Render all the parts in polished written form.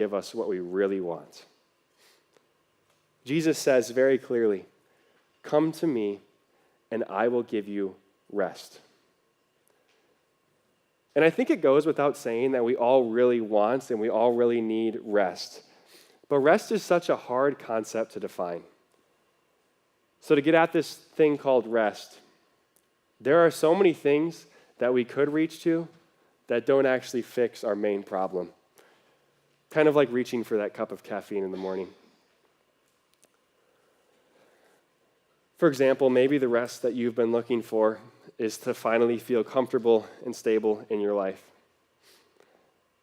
give us what we really want. Jesus says very clearly, "Come to me, and I will give you rest." And I think it goes without saying that we all really want and we all really need rest. But rest is such a hard concept to define. So to get at this thing called rest, there are so many things that we could reach to that don't actually fix our main problem. Kind of like reaching for that cup of caffeine in the morning. For example, maybe the rest that you've been looking for is to finally feel comfortable and stable in your life.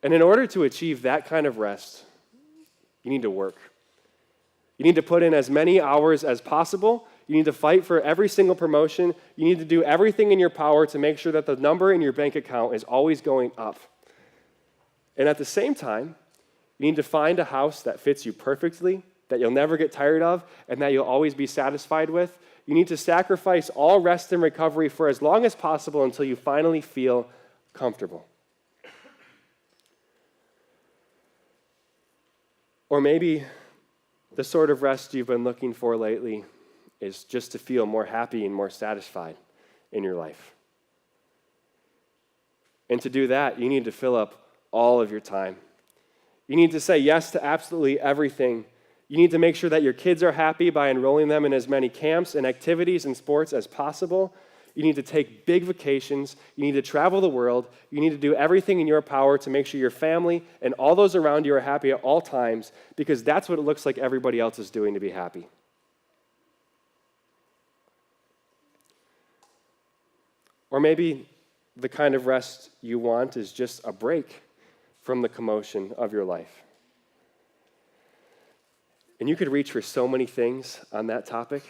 And in order to achieve that kind of rest, you need to work. You need to put in as many hours as possible. You need to fight for every single promotion. You need to do everything in your power to make sure that the number in your bank account is always going up. And at the same time, you need to find a house that fits you perfectly, that you'll never get tired of, and that you'll always be satisfied with. You need to sacrifice all rest and recovery for as long as possible until you finally feel comfortable. Or maybe the sort of rest you've been looking for lately is just to feel more happy and more satisfied in your life. And to do that, you need to fill up all of your time. You need to say yes to absolutely everything. You need to make sure that your kids are happy by enrolling them in as many camps and activities and sports as possible. You need to take big vacations. You need to travel the world. You need to do everything in your power to make sure your family and all those around you are happy at all times, because that's what it looks like everybody else is doing to be happy. Or maybe the kind of rest you want is just a break from the commotion of your life. And you could reach for so many things on that topic.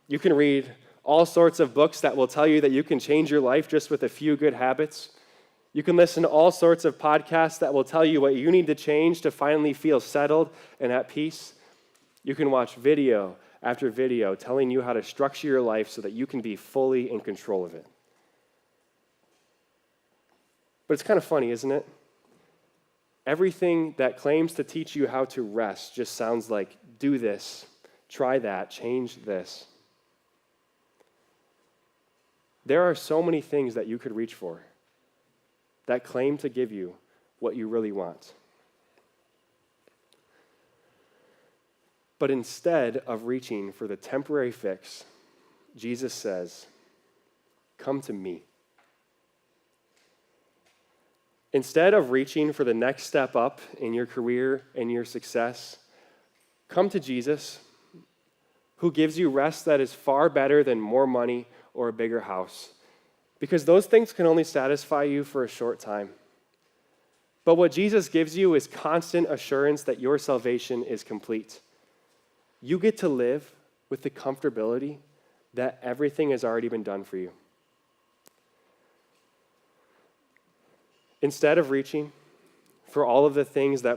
You can read all sorts of books that will tell you that you can change your life just with a few good habits. You can listen to all sorts of podcasts that will tell you what you need to change to finally feel settled and at peace. You can watch video after video telling you how to structure your life so that you can be fully in control of it. But it's kind of funny, isn't it? Everything that claims to teach you how to rest just sounds like, do this, try that, change this. There are so many things that you could reach for that claim to give you what you really want. But instead of reaching for the temporary fix, Jesus says, "Come to me." Instead of reaching for the next step up in your career and your success, come to Jesus, who gives you rest that is far better than more money or a bigger house, because those things can only satisfy you for a short time. But what Jesus gives you is constant assurance that your salvation is complete. You get to live with the comfortability that everything has already been done for you. Instead of reaching for all of the things that